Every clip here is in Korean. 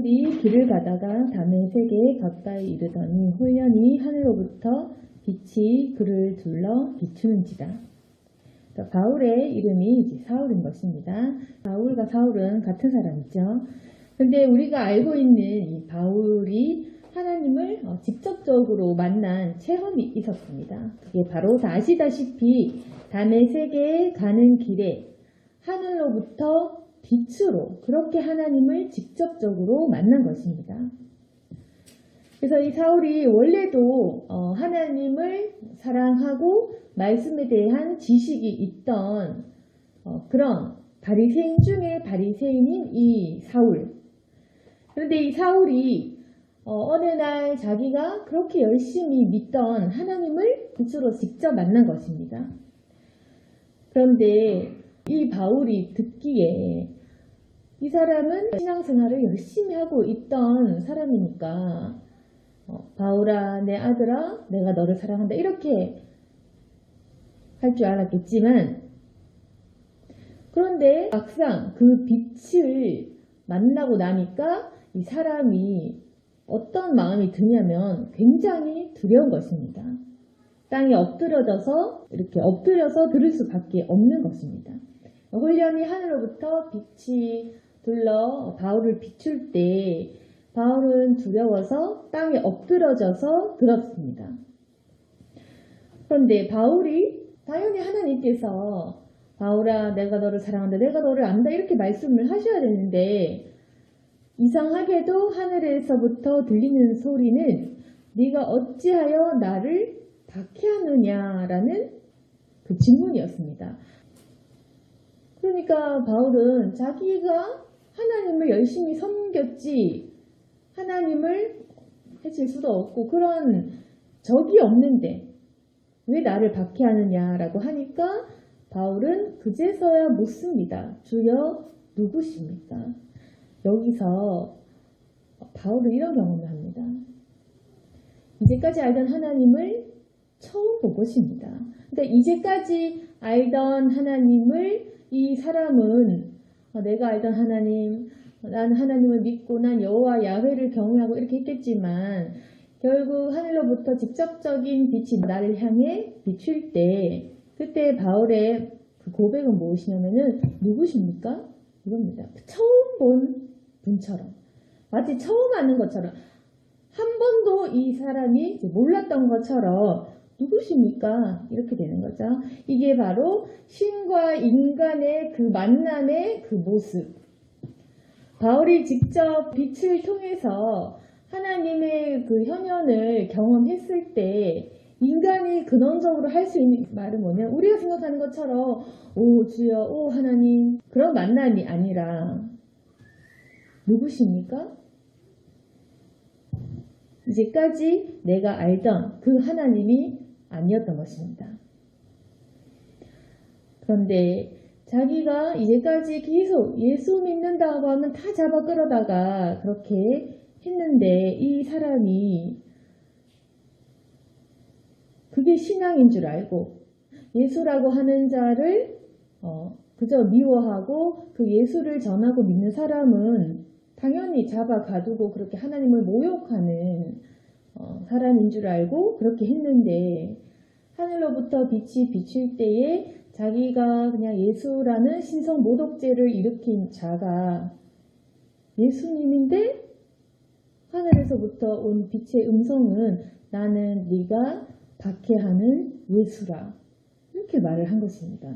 바울이 길을 가다가 다메섹에 가까이 이르더니 홀련히 하늘로부터 빛이 그를 둘러 비추는지라. 바울의 이름이 이제 사울인 것입니다. 바울과 사울은 같은 사람이죠. 근데 우리가 알고 있는 이 바울이 하나님을 직접적으로 만난 체험이 있었습니다. 그게 바로 다 아시다시피 다메섹에 가는 길에 하늘로부터 빛으로 그렇게 하나님을 직접적으로 만난 것입니다. 그래서 이 사울이 원래도 하나님을 사랑하고 말씀에 대한 지식이 있던 그런 바리새인 중에 바리새인인 이 사울. 그런데 이 사울이 어느 날 자기가 그렇게 열심히 믿던 하나님을 빛으로 직접 만난 것입니다. 그런데 이 바울이 듣기에 이 사람은 신앙생활을 열심히 하고 있던 사람이니까 바울아, 내 아들아, 내가 너를 사랑한다 이렇게 할 줄 알았겠지만, 그런데 막상 그 빛을 만나고 나니까 이 사람이 어떤 마음이 드냐면 굉장히 두려운 것입니다. 땅에 엎드려져서 이렇게 엎드려서 들을 수밖에 없는 것입니다. 홀련히 하늘로부터 빛이 둘러 바울을 비출 때 바울은 두려워서 땅에 엎드러져서 들었습니다. 그런데 바울이 당연히 하나님께서 바울아, 내가 너를 사랑한다, 내가 너를 안다 이렇게 말씀을 하셔야 되는데, 이상하게도 하늘에서부터 들리는 소리는 네가 어찌하여 나를 박해하느냐라는 그 질문이었습니다. 그러니까 바울은 자기가 하나님을 열심히 섬겼지 하나님을 해칠 수도 없고 그런 적이 없는데 왜 나를 박해하느냐라고 하니까 바울은 그제서야 묻습니다. 주여 누구십니까? 여기서 바울은 이런 경험을 합니다. 이제까지 알던 하나님을 처음 본 것입니다. 그러니까 이제까지 알던 하나님을 이 사람은 내가 알던 하나님, 난 하나님을 믿고 난 여호와 야훼를 경외하고 이렇게 했겠지만 결국 하늘로부터 직접적인 빛이 나를 향해 비출 때 그때 바울의 그 고백은 무엇이냐면은 누구십니까? 이겁니다. 처음 본 분처럼 마치 처음 아는 것처럼 한 번도 이 사람이 몰랐던 것처럼 누구십니까? 이렇게 되는 거죠. 이게 바로 신과 인간의 그 만남의 그 모습. 바울이 직접 빛을 통해서 하나님의 그 현현을 경험했을 때 인간이 근원적으로 할 수 있는 말은 뭐냐? 우리가 생각하는 것처럼 오 주여, 오 하나님 그런 만남이 아니라 누구십니까? 이제까지 내가 알던 그 하나님이 아니었던 것입니다. 그런데 자기가 이제까지 계속 예수 믿는다고 하면 다 잡아 끌어다가 그렇게 했는데 이 사람이 그게 신앙인 줄 알고 예수라고 하는 자를 그저 미워하고 그 예수를 전하고 믿는 사람은 당연히 잡아 가두고 그렇게 하나님을 모욕하는 사람인 줄 알고 그렇게 했는데 하늘로부터 빛이 비칠 때에 자기가 그냥 예수라는 신성 모독죄를 일으킨 자가 예수님인데 하늘에서부터 온 빛의 음성은 나는 네가 박해하는 예수라 이렇게 말을 한 것입니다.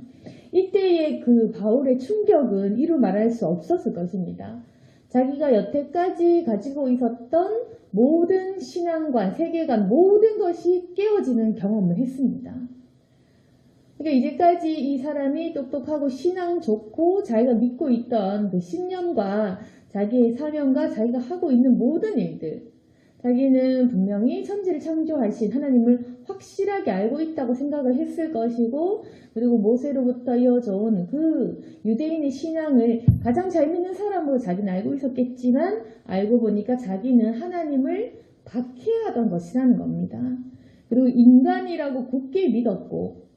이때의 그 바울의 충격은 이루 말할 수 없었을 것입니다. 자기가 여태까지 가지고 있었던 모든 신앙관, 세계관 모든 것이 깨어지는 경험을 했습니다. 그러니까 이제까지 이 사람이 똑똑하고 신앙 좋고 자기가 믿고 있던 그 신념과 자기의 사명과 자기가 하고 있는 모든 일들 자기는 분명히 천지를 창조하신 하나님을 확실하게 알고 있다고 생각을 했을 것이고 그리고 모세로부터 이어져 온 그 유대인의 신앙을 가장 잘 믿는 사람으로 자기는 알고 있었겠지만 알고 보니까 자기는 하나님을 박해하던 것이라는 겁니다. 그리고 인간이라고 굳게 믿었고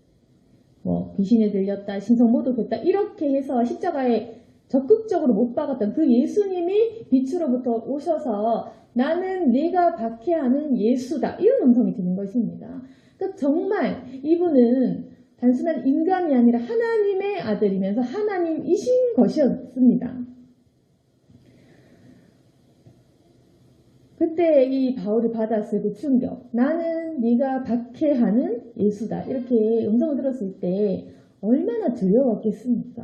귀신에 들렸다 신성 모독했다 이렇게 해서 십자가에 적극적으로 못 박았던 그 예수님이 빛으로부터 오셔서 나는 네가 박해하는 예수다. 이런 음성이 들린 것입니다. 그러니까 정말 이분은 단순한 인간이 아니라 하나님의 아들이면서 하나님이신 것이었습니다. 그때 이 바울이 받았을 그 충격, 나는 네가 박해하는 예수다. 이렇게 음성을 들었을 때 얼마나 두려웠겠습니까?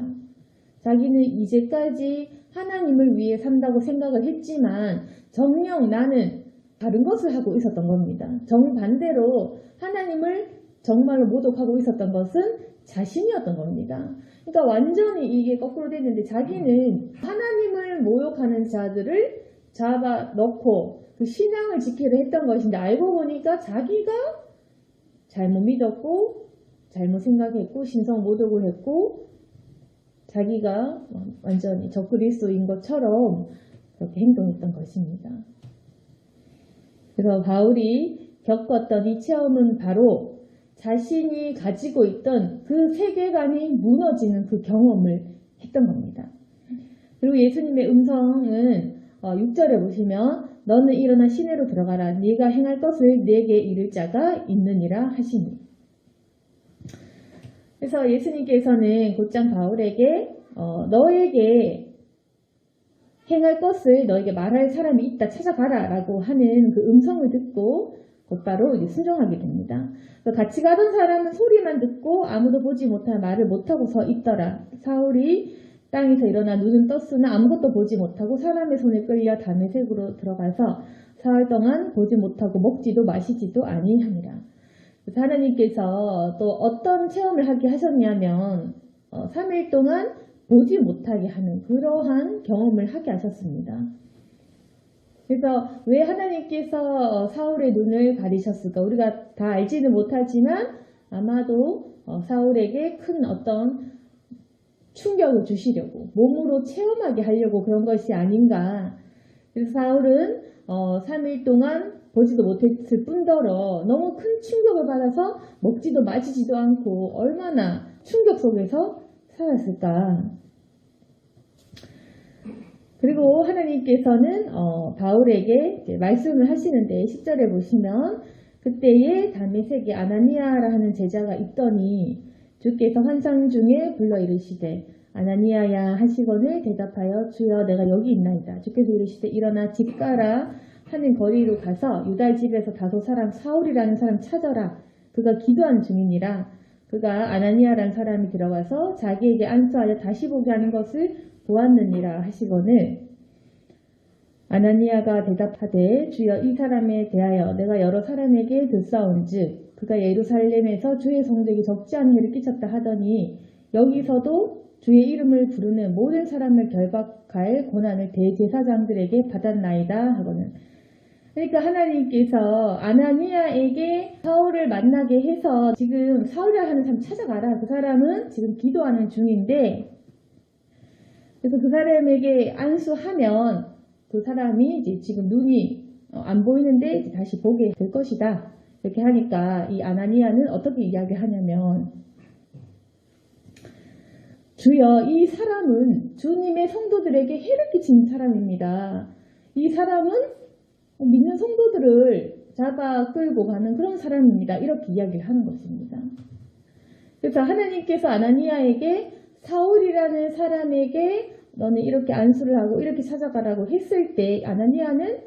자기는 이제까지 하나님을 위해 산다고 생각을 했지만 정녕 나는 다른 것을 하고 있었던 겁니다. 정반대로 하나님을 정말로 모독하고 있었던 것은 자신이었던 겁니다. 그러니까 완전히 이게 거꾸로 됐는데 자기는 하나님을 모욕하는 자들을 잡아 넣고 그 신앙을 지키려 했던 것인데 알고 보니까 자기가 잘못 믿었고 잘못 생각했고 신성 모독을 했고 자기가 완전히 적그리스도인 것처럼 그렇게 행동했던 것입니다. 그래서 바울이 겪었던 이 체험은 바로 자신이 가지고 있던 그 세계관이 무너지는 그 경험을 했던 겁니다. 그리고 예수님의 음성은 6절에 보시면 너는 일어나 시내로 들어가라. 네가 행할 것을 네게 이를 자가 있느니라 하시니. 그래서 예수님께서는 곧장 바울에게 너에게 행할 것을 너에게 말할 사람이 있다 찾아가라 라고 하는 그 음성을 듣고 곧바로 이제 순종하게 됩니다. 같이 가던 사람은 소리만 듣고 아무도 보지 못할 말을 못하고 서 있더라. 사울이 땅에서 일어나 눈은 떴으나 아무것도 보지 못하고 사람의 손에 끌려 다메섹으로 들어가서 사흘 동안 보지 못하고 먹지도 마시지도 아니하니라. 하나님께서 또 어떤 체험을 하게 하셨냐면 3일 동안 보지 못하게 하는 그러한 경험을 하게 하셨습니다. 그래서 왜 하나님께서 사울의 눈을 가리셨을까? 우리가 다 알지는 못하지만 아마도 사울에게 큰 어떤 충격을 주시려고 몸으로 체험하게 하려고 그런 것이 아닌가. 그래서 사울은 3일 동안 보지도 못했을 뿐더러 너무 큰 충격을 받아서 먹지도 마시지도 않고 얼마나 충격 속에서 살았을까. 그리고 하나님께서는 바울에게 말씀을 하시는데 10절에 보시면 그때에 다메섹에 아나니아라 하는 제자가 있더니 주께서 환상 중에 불러 이르시되 아나니아야 하시거늘 대답하여 주여 내가 여기 있나이다. 주께서 이르시되 일어나 집 가라 하는 거리로 가서 유다 집에서 다소 사람 사울이라는 사람 찾아라. 그가 기도하는 중이니라. 그가 아나니아라는 사람이 들어가서 자기에게 안수하여 다시 보게 하는 것을 보았느니라 하시거늘 아나니아가 대답하되 주여 이 사람에 대하여 내가 여러 사람에게 듣사온즉 그가 예루살렘에서 주의 성도에게 적지 않은 일을 끼쳤다 하더니 여기서도 주의 이름을 부르는 모든 사람을 결박할 권한을 대제사장들에게 받았나이다 하거늘. 그러니까 하나님께서 아나니아에게 사울을 만나게 해서 지금 사울이라 하는 사람 찾아가라. 그 사람은 지금 기도하는 중인데 그래서 그 사람에게 안수하면 그 사람이 이제 지금 눈이 안 보이는데 이제 다시 보게 될 것이다. 이렇게 하니까 이 아나니아는 어떻게 이야기하냐면 주여 이 사람은 주님의 성도들에게 해를 끼친 사람입니다. 이 사람은 믿는 성도들을 잡아 끌고 가는 그런 사람입니다. 이렇게 이야기를 하는 것입니다. 그래서 하나님께서 아나니아에게 사울이라는 사람에게 너는 이렇게 안수를 하고 이렇게 찾아가라고 했을 때 아나니아는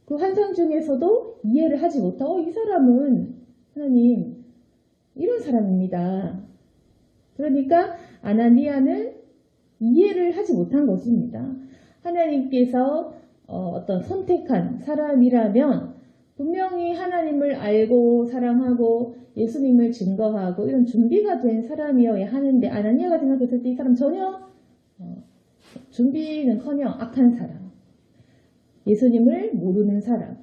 그 환상 중에서도 이해를 하지 못하고 이 사람은 하나님 이런 사람입니다. 그러니까 아나니아는 이해를 하지 못한 것입니다. 하나님께서 어떤 선택한 사람이라면 분명히 하나님을 알고 사랑하고 예수님을 증거하고 이런 준비가 된 사람이어야 하는데 아나니아가 생각했을 때 이 사람 전혀 준비는커녕 악한 사람, 예수님을 모르는 사람,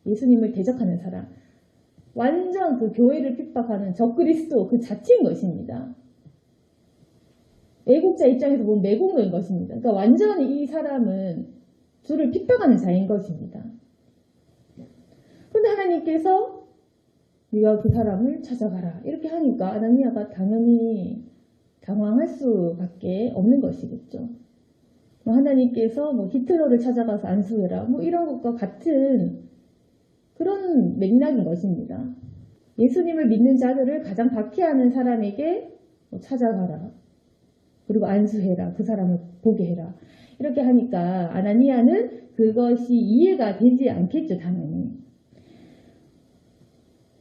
예수님을 대적하는 사람, 완전 그 교회를 핍박하는 적그리스도 그 자체인 것입니다. 애국자 입장에서 보면 매국노인 것입니다. 그러니까 완전히 이 사람은 주를 핍박하는 자인 것입니다. 그런데 하나님께서 네가 그 사람을 찾아가라 이렇게 하니까 아나니아가 당연히 당황할 수밖에 없는 것이겠죠. 하나님께서 히틀러를 찾아가서 안수해라 이런 것과 같은 그런 맥락인 것입니다. 예수님을 믿는 자들을 가장 박해하는 사람에게 찾아가라. 그리고 안수해라. 그 사람을 보게 해라. 이렇게 하니까 아나니아는 그것이 이해가 되지 않겠죠. 당연히.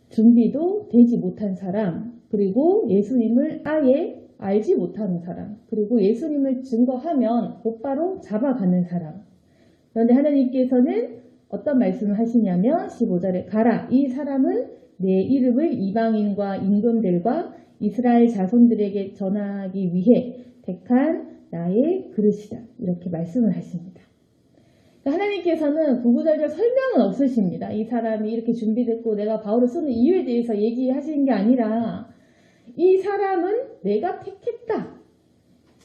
준비도 되지 못한 사람, 그리고 예수님을 아예 알지 못하는 사람, 그리고 예수님을 증거하면 곧바로 잡아가는 사람. 그런데 하나님께서는 어떤 말씀을 하시냐면 15절에 가라. 이 사람은 내 이름을 이방인과 임금들과 이스라엘 자손들에게 전하기 위해 택한 나의 그릇이다. 이렇게 말씀을 하십니다. 하나님께서는 구구절절 설명은 없으십니다. 이 사람이 이렇게 준비됐고 내가 바울을 쓰는 이유에 대해서 얘기하시는 게 아니라 이 사람은 내가 택했다.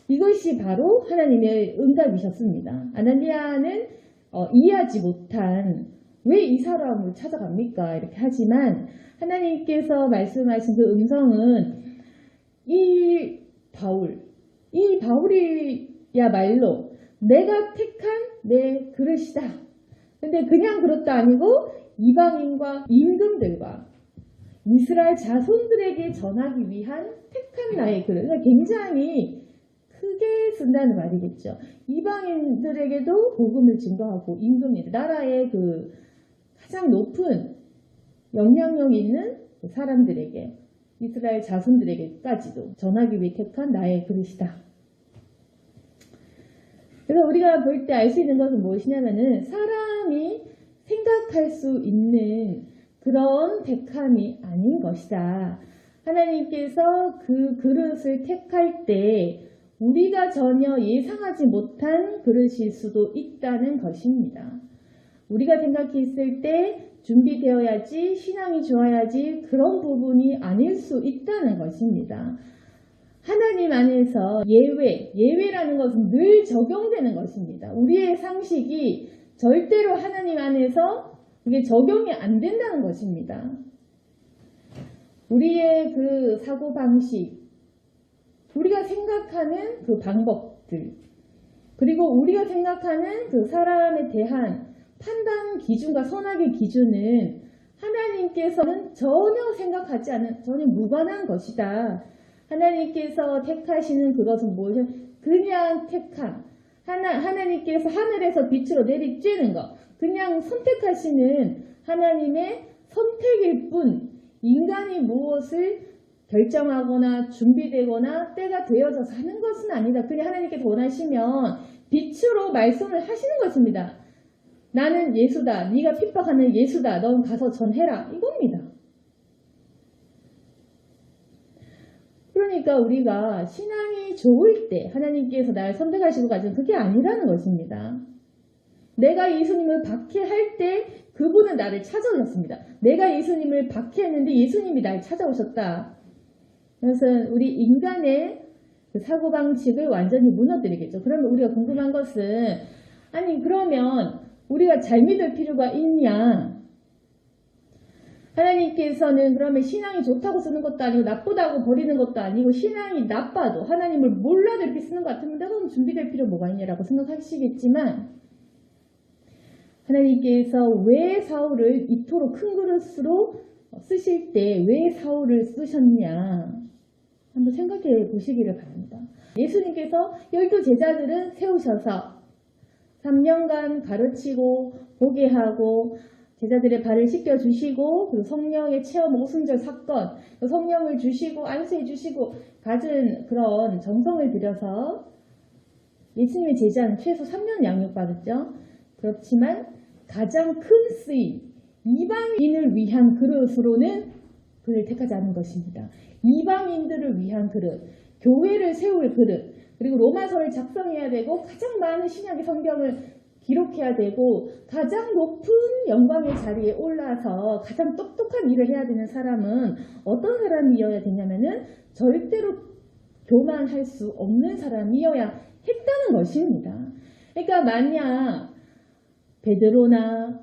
이것이 바로 하나님의 응답이셨습니다. 아나니아는 이해하지 못한 왜 이 사람을 찾아갑니까? 이렇게 하지만 하나님께서 말씀하신 그 음성은 이 바울이야말로 내가 택한 내 그릇이다. 근데 그냥 그릇도 아니고 이방인과 임금들과 이스라엘 자손들에게 전하기 위한 택한 나의 그릇. 그러니까 굉장히 크게 쓴다는 말이겠죠. 이방인들에게도 복음을 증거하고 임금들, 나라의 그 가장 높은 영향력 있는 사람들에게, 이스라엘 자손들에게까지도 전하기 위해 택한 나의 그릇이다. 그래서 우리가 볼 때 알 수 있는 것은 무엇이냐면은 사람이 생각할 수 있는 그런 택함이 아닌 것이다. 하나님께서 그 그릇을 택할 때 우리가 전혀 예상하지 못한 그릇일 수도 있다는 것입니다. 우리가 생각했을 때 준비되어야지, 신앙이 좋아야지 그런 부분이 아닐 수 있다는 것입니다. 하나님 안에서 예외라는 것은 늘 적용되는 것입니다. 우리의 상식이 절대로 하나님 안에서 그게 적용이 안 된다는 것입니다. 우리의 그 사고방식, 우리가 생각하는 그 방법들, 그리고 우리가 생각하는 그 사람에 대한 판단 기준과 선악의 기준은 하나님께서는 전혀 생각하지 않은, 전혀 무관한 것이다. 하나님께서 택하시는 그것은 무엇이냐? 그냥 택함. 하나님께서 하늘에서 빛으로 내리쬐는 것. 그냥 선택하시는 하나님의 선택일 뿐, 인간이 무엇을 결정하거나 준비되거나 때가 되어져서 하는 것은 아니다. 그냥 하나님께서 원하시면 빛으로 말씀을 하시는 것입니다. 나는 예수다. 네가 핍박하는 예수다. 넌 가서 전해라. 이겁니다. 그러니까 우리가 신앙이 좋을 때 하나님께서 나를 선택하시고 가지고 그게 아니라는 것입니다. 내가 예수님을 박해할 때 그분은 나를 찾아오셨습니다. 내가 예수님을 박해했는데 예수님이 나를 찾아오셨다. 그것은 우리 인간의 그 사고방식을 완전히 무너뜨리겠죠. 그러면 우리가 궁금한 것은 아니 그러면 우리가 잘 믿을 필요가 있냐? 하나님께서는 그러면 신앙이 좋다고 쓰는 것도 아니고 나쁘다고 버리는 것도 아니고 신앙이 나빠도 하나님을 몰라도 이렇게 쓰는 것 같으면 내가 그럼 준비될 필요 뭐가 있냐라고 생각하시겠지만 하나님께서 왜 사울을 이토록 큰 그릇으로 쓰실 때 왜 사울을 쓰셨냐 한번 생각해 보시기를 바랍니다. 예수님께서 12제자들은 세우셔서 3년간 가르치고 보게 하고 제자들의 발을 씻겨주시고 그리고 성령의 체험 오순절 사건 성령을 주시고 안수해 주시고 갖은 그런 정성을 들여서 예수님의 제자는 최소 3년 양육받았죠. 그렇지만 가장 큰 쓰임 이방인을 위한 그릇으로는 그를 택하지 않은 것입니다. 이방인들을 위한 그릇, 교회를 세울 그릇, 그리고 로마서를 작성해야 되고 가장 많은 신약의 성경을 기록해야 되고 가장 높은 영광의 자리에 올라서 가장 똑똑한 일을 해야 되는 사람은 어떤 사람이어야 되냐면은 절대로 교만할 수 없는 사람이어야 했다는 것입니다. 그러니까 만약 베드로나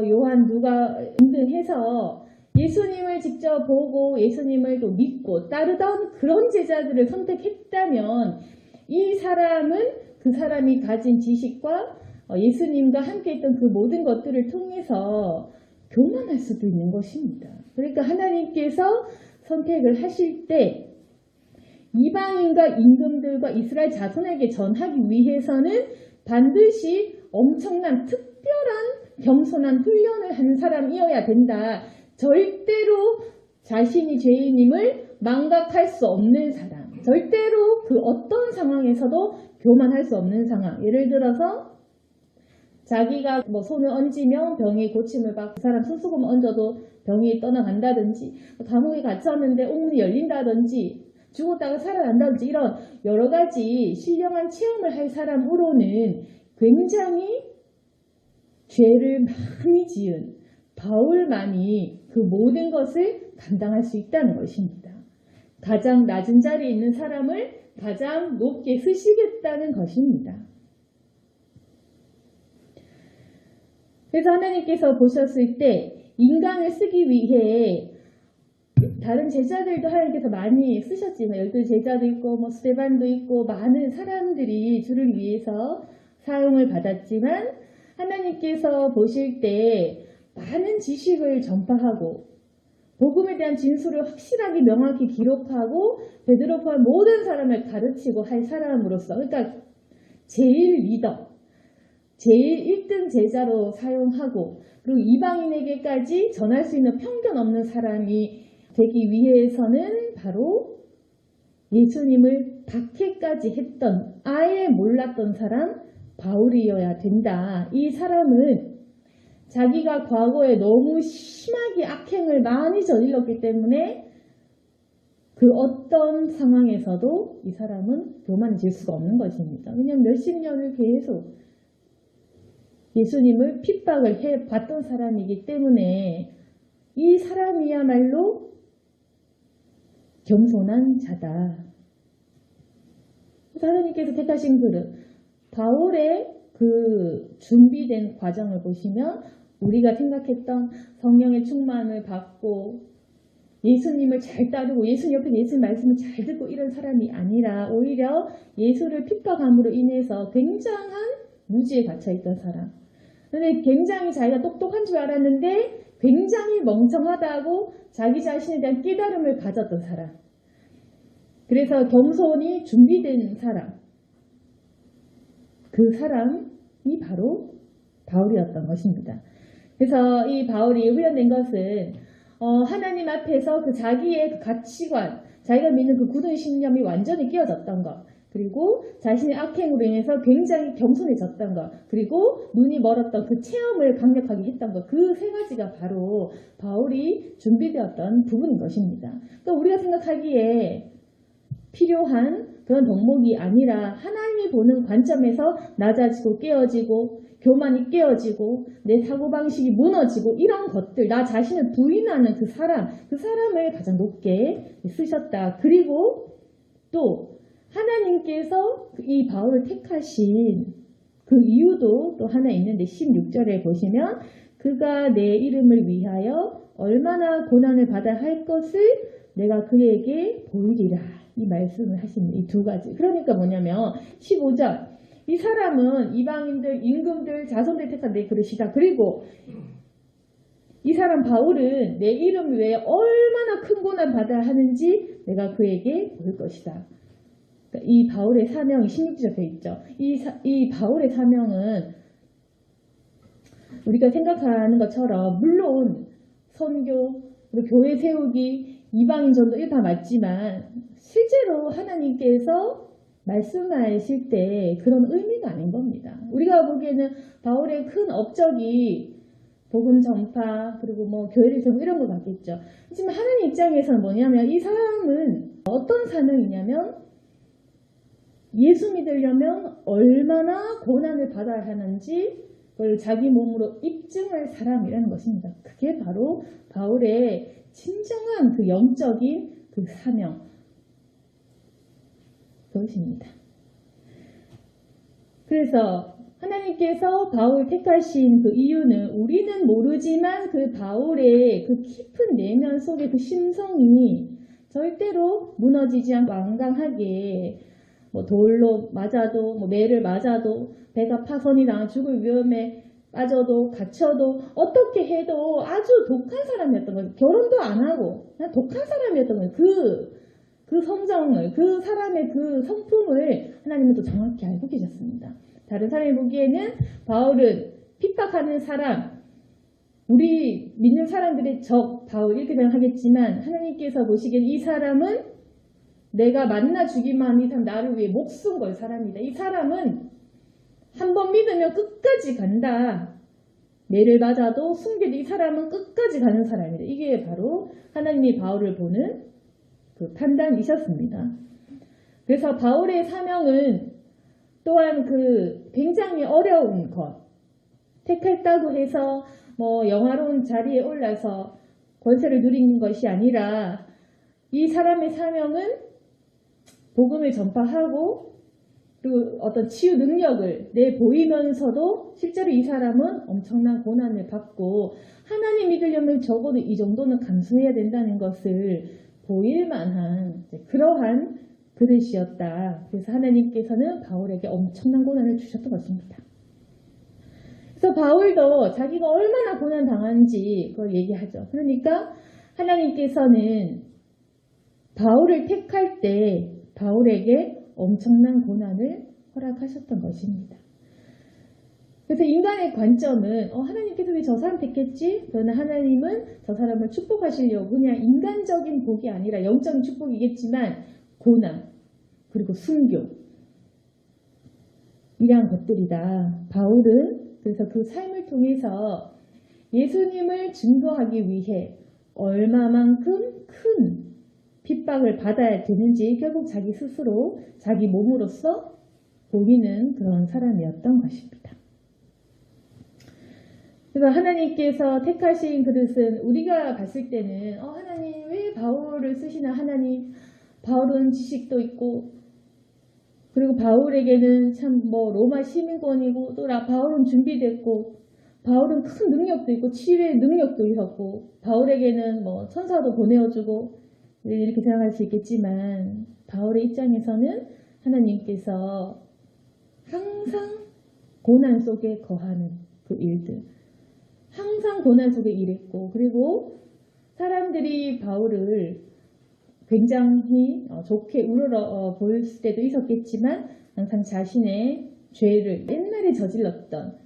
요한 누가 등등해서 예수님을 직접 보고 예수님을 또 믿고 따르던 그런 제자들을 선택했다면 이 사람은 그 사람이 가진 지식과 예수님과 함께 했던 그 모든 것들을 통해서 교만할 수도 있는 것입니다. 그러니까 하나님께서 선택을 하실 때 이방인과 임금들과 이스라엘 자손에게 전하기 위해서는 반드시 엄청난 특별한 겸손한 훈련을 한 사람이어야 된다. 절대로 자신이 죄인임을 망각할 수 없는 사람. 절대로 그 어떤 상황에서도 교만할 수 없는 상황. 예를 들어서 자기가 손을 얹으면 병이 고침을 받고 그 사람 손수건 얹어도 병이 떠나간다든지 감옥에 갇혔는데 옥문이 열린다든지 죽었다가 살아난다든지 이런 여러 가지 신령한 체험을 할 사람으로는 굉장히 죄를 많이 지은 바울만이 그 모든 것을 감당할 수 있다는 것입니다. 가장 낮은 자리에 있는 사람을 가장 높게 쓰시겠다는 것입니다. 그래서 하나님께서 보셨을 때 인간을 쓰기 위해 다른 제자들도 하나님께서 많이 쓰셨지만 12 제자도 있고 스데반도 있고 많은 사람들이 주를 위해서 사용을 받았지만 하나님께서 보실 때 많은 지식을 전파하고 복음에 대한 진술을 확실하게 명확히 기록하고 베드로 포함 모든 사람을 가르치고 할 사람으로서 그러니까 제일 리더 제일 1등 제자로 사용하고 그리고 이방인에게까지 전할 수 있는 편견 없는 사람이 되기 위해서는 바로 예수님을 박해까지 했던 아예 몰랐던 사람 바울이어야 된다. 이 사람은 자기가 과거에 너무 심하게 악행을 많이 저질렀기 때문에 그 어떤 상황에서도 이 사람은 교만해질 수가 없는 것입니다. 왜냐하면 몇십 년을 계속 예수님을 핍박을 해봤던 사람이기 때문에 이 사람이야말로 겸손한 자다. 하나님께서 택하신 그릇 바울의 그 준비된 과정을 보시면 우리가 생각했던 성령의 충만을 받고 예수님을 잘 따르고 예수님 옆에 예수님 말씀을 잘 듣고 이런 사람이 아니라 오히려 예수를 핍박함으로 인해서 굉장한 무지에 갇혀있던 사람. 근데 굉장히 자기가 똑똑한 줄 알았는데 굉장히 멍청하다고 자기 자신에 대한 깨달음을 가졌던 사람. 그래서 겸손이 준비된 사람. 그 사람이 바로 바울이었던 것입니다. 그래서 이 바울이 훈련된 것은 하나님 앞에서 그 자기의 그 가치관, 자기가 믿는 그 굳은 신념이 완전히 깨어졌던 것. 그리고 자신의 악행으로 인해서 굉장히 겸손해졌던 것. 그리고 눈이 멀었던 그 체험을 강력하게 했던 것. 그 세 가지가 바로 바울이 준비되었던 부분인 것입니다. 또 우리가 생각하기에 필요한 그런 덕목이 아니라 하나님이 보는 관점에서 낮아지고 깨어지고 교만이 깨어지고 내 사고방식이 무너지고 이런 것들 나 자신을 부인하는 그 사람을 가장 높게 쓰셨다. 그리고 또 하나님께서 이 바울을 택하신 그 이유도 또 하나 있는데 16절에 보시면 그가 내 이름을 위하여 얼마나 고난을 받아야 할 것을 내가 그에게 보이리라. 이 말씀을 하십니다. 이 두 가지. 그러니까 뭐냐면 15절 이 사람은 이방인들, 임금들, 자손들 택한 내 그릇이다. 그리고 이 사람 바울은 내 이름 외에 얼마나 큰 고난 받아야 하는지 내가 그에게 보일 것이다. 이 바울의 사명이 16절에 있죠. 이 바울의 사명은 우리가 생각하는 것처럼 물론 선교, 그리고 교회 세우기, 이방인 전도 이거 다 맞지만 실제로 하나님께서 말씀하실 때 그런 의미가 아닌 겁니다. 우리가 보기에는 바울의 큰 업적이 복음 전파 그리고 교회를 세우고 이런 것 같겠죠. 하지만 하나님 입장에서는 뭐냐면 이 사람은 어떤 사명이냐면 예수 믿으려면 얼마나 고난을 받아야 하는지 그걸 자기 몸으로 입증할 사람이라는 것입니다. 그게 바로 바울의 진정한 그 영적인 그 사명 그것입니다. 그래서 하나님께서 바울 택하신 그 이유는 우리는 모르지만 그 바울의 그 깊은 내면 속의 그 심성이 절대로 무너지지 않고 완강하게 뭐 돌로 맞아도 뭐 매를 맞아도 배가 파손이 나 죽을 위험에 빠져도 갇혀도 어떻게 해도 아주 독한 사람이었던 거예요. 결혼도 안 하고 그냥 독한 사람이었던 거예요. 그 성정을, 그 사람의 그 성품을 하나님은 또 정확히 알고 계셨습니다. 다른 사람이 보기에는 바울은 핍박하는 사람, 우리 믿는 사람들의 적, 바울 이렇게 생각하겠지만 하나님께서 보시기엔 이 사람은 내가 만나 주기만 한 이상 나를 위해 목숨 걸 사람이다. 이 사람은 한 번 믿으면 끝까지 간다. 매를 맞아도 숨겨도 이 사람은 끝까지 가는 사람이다. 이게 바로 하나님이 바울을 보는 그 판단이셨습니다. 그래서 바울의 사명은 또한 그 굉장히 어려운 것, 택했다고 해서 뭐 영화로운 자리에 올라서 권세를 누리는 것이 아니라 이 사람의 사명은 복음을 전파하고 그리고 어떤 치유 능력을 내보이면서도 실제로 이 사람은 엄청난 고난을 받고 하나님 믿으려면 적어도 이 정도는 감수해야 된다는 것을 보일 만한 그러한 그릇이었다. 그래서 하나님께서는 바울에게 엄청난 고난을 주셨던 것입니다. 그래서 바울도 자기가 얼마나 고난 당한지 그걸 얘기하죠. 그러니까 하나님께서는 바울을 택할 때 바울에게 엄청난 고난을 허락하셨던 것입니다. 그래서 인간의 관점은 하나님께서 왜 저 사람 택했지? 그러나 하나님은 저 사람을 축복하시려고 그냥 인간적인 복이 아니라 영적인 축복이겠지만 고난 그리고 순교 이러한 것들이다. 바울은 그래서 그 삶을 통해서 예수님을 증거하기 위해 얼마만큼 큰 핍박을 받아야 되는지 결국 자기 스스로 자기 몸으로써 보이는 그런 사람이었던 것입니다. 그래서 하나님께서 택하신 그릇은 우리가 봤을 때는 하나님 왜 바울을 쓰시나 하나님 바울은 지식도 있고 그리고 바울에게는 참 뭐 로마 시민권이고 또 바울은 준비됐고 바울은 큰 능력도 있고 치유의 능력도 있었고 바울에게는 뭐 천사도 보내어주고 이렇게 생각할 수 있겠지만 바울의 입장에서는 하나님께서 항상 고난 속에 거하는 그 일들 항상 고난 속에 일했고 그리고 사람들이 바울을 굉장히 좋게 우러러 보일 때도 있었겠지만 항상 자신의 죄를 옛날에 저질렀던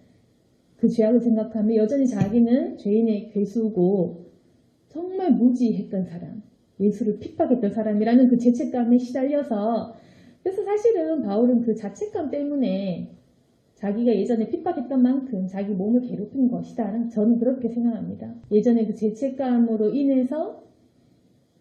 그 죄악을 생각하면 여전히 자기는 죄인의 괴수고 정말 무지했던 사람, 예수를 핍박했던 사람이라는 그 죄책감에 시달려서 그래서 사실은 바울은 그 자책감 때문에 자기가 예전에 핍박했던 만큼 자기 몸을 괴롭힌 것이다. 저는 그렇게 생각합니다. 예전에 그 죄책감으로 인해서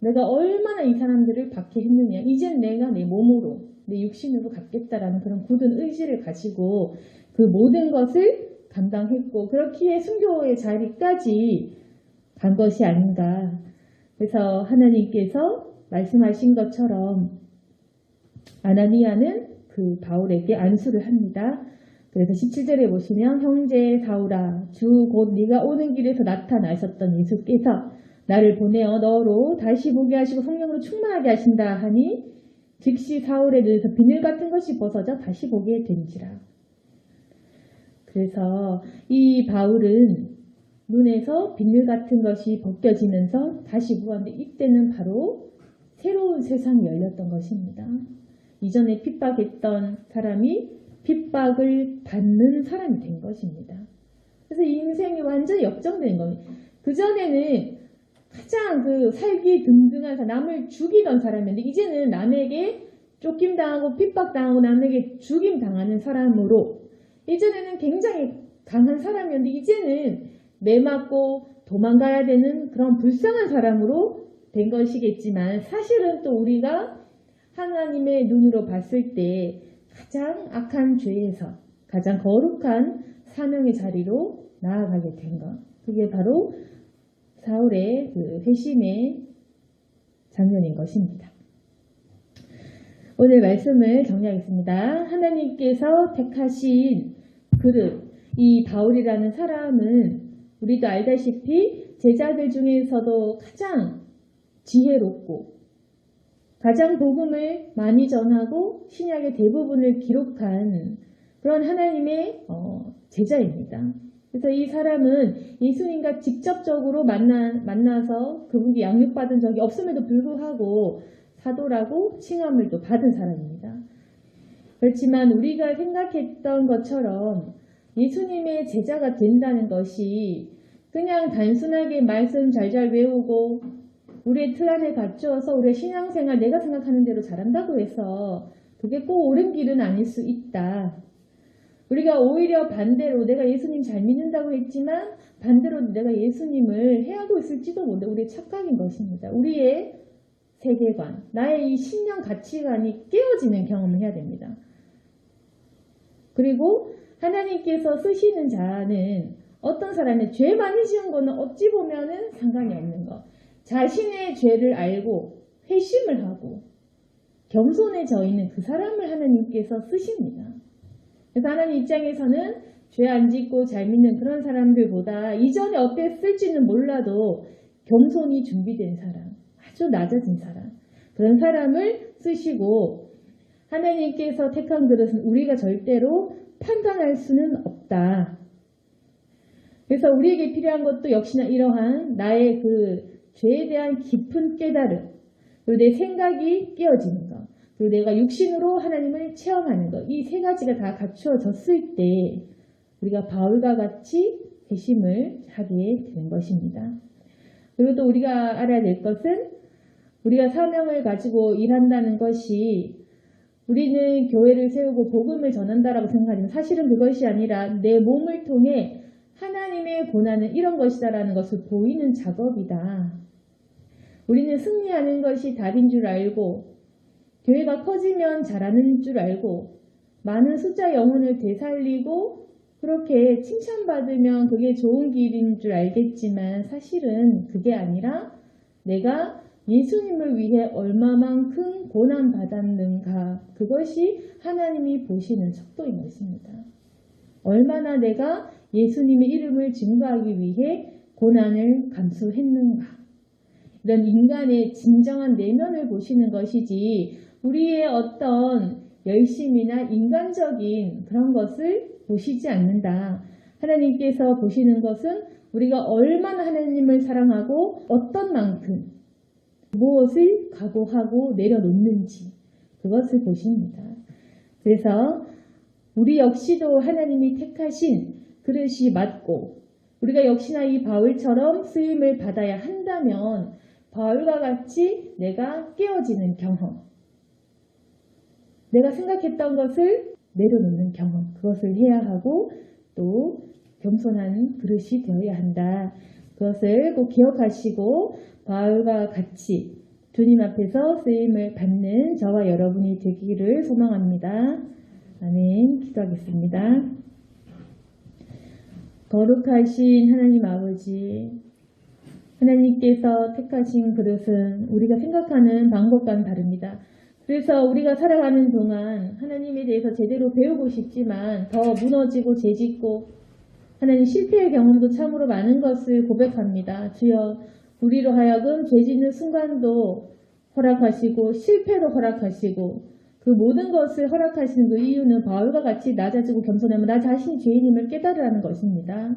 내가 얼마나 이 사람들을 박해했느냐. 이젠 내가 내 몸으로, 내 육신으로 갚겠다라는 그런 굳은 의지를 가지고 그 모든 것을 감당했고 그렇기에 순교의 자리까지 간 것이 아닌가. 그래서 하나님께서 말씀하신 것처럼 아나니아는 그 바울에게 안수를 합니다. 그래서 17절에 보시면 형제 사울아 주 곧 네가 오는 길에서 나타나셨던 예수께서 나를 보내어 너로 다시 보게 하시고 성령으로 충만하게 하신다 하니 즉시 사울의 눈에서 비늘 같은 것이 벗어져 다시 보게 된지라. 그래서 이 바울은 눈에서 비늘 같은 것이 벗겨지면서 다시 보았는데 이때는 바로 새로운 세상이 열렸던 것입니다. 이전에 핍박했던 사람이 핍박을 받는 사람이 된 것입니다. 그래서 이 인생이 완전히 역정된 겁니다. 그전에는 가장 그 살기 등등한 남을 죽이던 사람인데 이제는 남에게 쫓김당하고 핍박당하고 남에게 죽임당하는 사람으로 예전에는 굉장히 강한 사람이었는데 이제는 매맞고 도망가야 되는 그런 불쌍한 사람으로 된 것이겠지만 사실은 또 우리가 하나님의 눈으로 봤을 때 가장 악한 죄에서 가장 거룩한 사명의 자리로 나아가게 된 것. 그게 바로 사울의 그 회심의 장면인 것입니다. 오늘 말씀을 정리하겠습니다. 하나님께서 택하신 그릇, 이 바울이라는 사람은 우리도 알다시피 제자들 중에서도 가장 지혜롭고 가장 복음을 많이 전하고 신약의 대부분을 기록한 그런 하나님의 제자입니다. 그래서 이 사람은 예수님과 직접적으로 만나서 그분께 양육받은 적이 없음에도 불구하고 사도라고 칭함을 또 받은 사람입니다. 그렇지만 우리가 생각했던 것처럼 예수님의 제자가 된다는 것이 그냥 단순하게 말씀 잘잘 외우고 우리의 틀 안에 갖추어서 우리의 신앙생활 내가 생각하는 대로 잘한다고 해서 그게 꼭 옳은 길은 아닐 수 있다. 우리가 오히려 반대로 내가 예수님 잘 믿는다고 했지만 반대로 내가 예수님을 해하고 있을지도 모른다. 우리의 착각인 것입니다. 우리의 세계관, 나의 이 신념 가치관이 깨어지는 경험을 해야 됩니다. 그리고 하나님께서 쓰시는 자는 어떤 사람의 죄 많이 지은 거는 어찌 보면은 상관이 없는 것. 자신의 죄를 알고 회심을 하고 겸손해져 있는 그 사람을 하나님께서 쓰십니다. 그래서 하나님 입장에서는 죄 안 짓고 잘 믿는 그런 사람들보다 이전에 어땠을지는 몰라도 겸손이 준비된 사람, 아주 낮아진 사람, 그런 사람을 쓰시고 하나님께서 택한 그릇은 우리가 절대로 판단할 수는 없다. 그래서 우리에게 필요한 것도 역시나 이러한 나의 그 죄에 대한 깊은 깨달음, 그리고 내 생각이 깨어지는 것, 그리고 내가 육신으로 하나님을 체험하는 것, 이 세 가지가 다 갖추어졌을 때 우리가 바울과 같이 회심을 하게 되는 것입니다. 그리고 또 우리가 알아야 될 것은 우리가 사명을 가지고 일한다는 것이 우리는 교회를 세우고 복음을 전한다라고 생각하지만 사실은 그것이 아니라 내 몸을 통해 하나님의 고난은 이런 것이다라는 것을 보이는 작업이다. 우리는 승리하는 것이 답인 줄 알고 교회가 커지면 잘하는 줄 알고 많은 숫자 영혼을 되살리고 그렇게 칭찬받으면 그게 좋은 길인 줄 알겠지만 사실은 그게 아니라 내가 예수님을 위해 얼마만큼 고난받았는가, 그것이 하나님이 보시는 척도인 것입니다. 얼마나 내가 예수님의 이름을 증거하기 위해 고난을 감수했는가, 이런 인간의 진정한 내면을 보시는 것이지 우리의 어떤 열심이나 인간적인 그런 것을 보시지 않는다. 하나님께서 보시는 것은 우리가 얼마나 하나님을 사랑하고 어떤 만큼 무엇을 각오하고 내려놓는지 그것을 보십니다. 그래서 우리 역시도 하나님이 택하신 그릇이 맞고 우리가 역시나 이 바울처럼 쓰임을 받아야 한다면 바울과 같이 내가 깨어지는 경험, 내가 생각했던 것을 내려놓는 경험, 그것을 해야 하고 또 겸손한 그릇이 되어야 한다. 그것을 꼭 기억하시고 바울과 같이 주님 앞에서 쓰임을 받는 저와 여러분이 되기를 소망합니다. 아멘. 기도하겠습니다. 거룩하신 하나님 아버지, 하나님께서 택하신 그릇은 우리가 생각하는 방법과는 다릅니다. 그래서 우리가 살아가는 동안 하나님에 대해서 제대로 배우고 싶지만 더 무너지고 재짓고 하나님 실패의 경험도 참으로 많은 것을 고백합니다. 주여, 우리로 하여금 죄짓는 순간도 허락하시고 실패도 허락하시고 그 모든 것을 허락하시는 그 이유는 바울과 같이 낮아지고 겸손하면 나 자신이 죄인임을 깨달으라는 것입니다.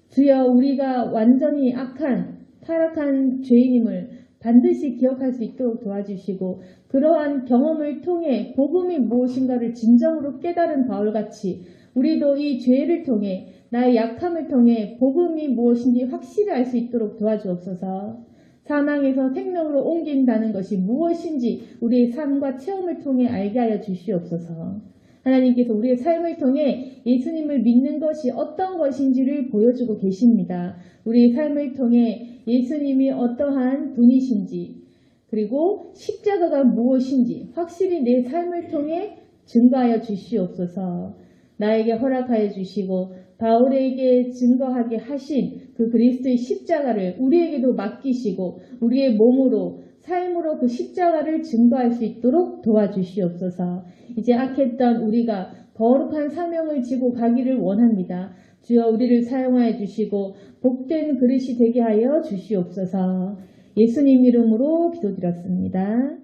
주여, 우리가 완전히 악한 타락한 죄인임을 반드시 기억할 수 있도록 도와주시고 그러한 경험을 통해 복음이 무엇인가를 진정으로 깨달은 바울같이 우리도 이 죄를 통해 나의 약함을 통해 복음이 무엇인지 확실히 알 수 있도록 도와주옵소서. 사망에서 생명으로 옮긴다는 것이 무엇인지 우리의 삶과 체험을 통해 알게 하여 주시옵소서. 하나님께서 우리의 삶을 통해 예수님을 믿는 것이 어떤 것인지를 보여주고 계십니다. 우리의 삶을 통해 예수님이 어떠한 분이신지 그리고 십자가가 무엇인지 확실히 내 삶을 통해 증거하여 주시옵소서. 나에게 허락하여 주시고 바울에게 증거하게 하신 그 그리스도의 십자가를 우리에게도 맡기시고 우리의 몸으로 삶으로 그 십자가를 증거할 수 있도록 도와주시옵소서. 이제 악했던 우리가 거룩한 사명을 지고 가기를 원합니다. 주여, 우리를 사용하여 주시고 복된 그릇이 되게 하여 주시옵소서. 예수님 이름으로 기도드렸습니다.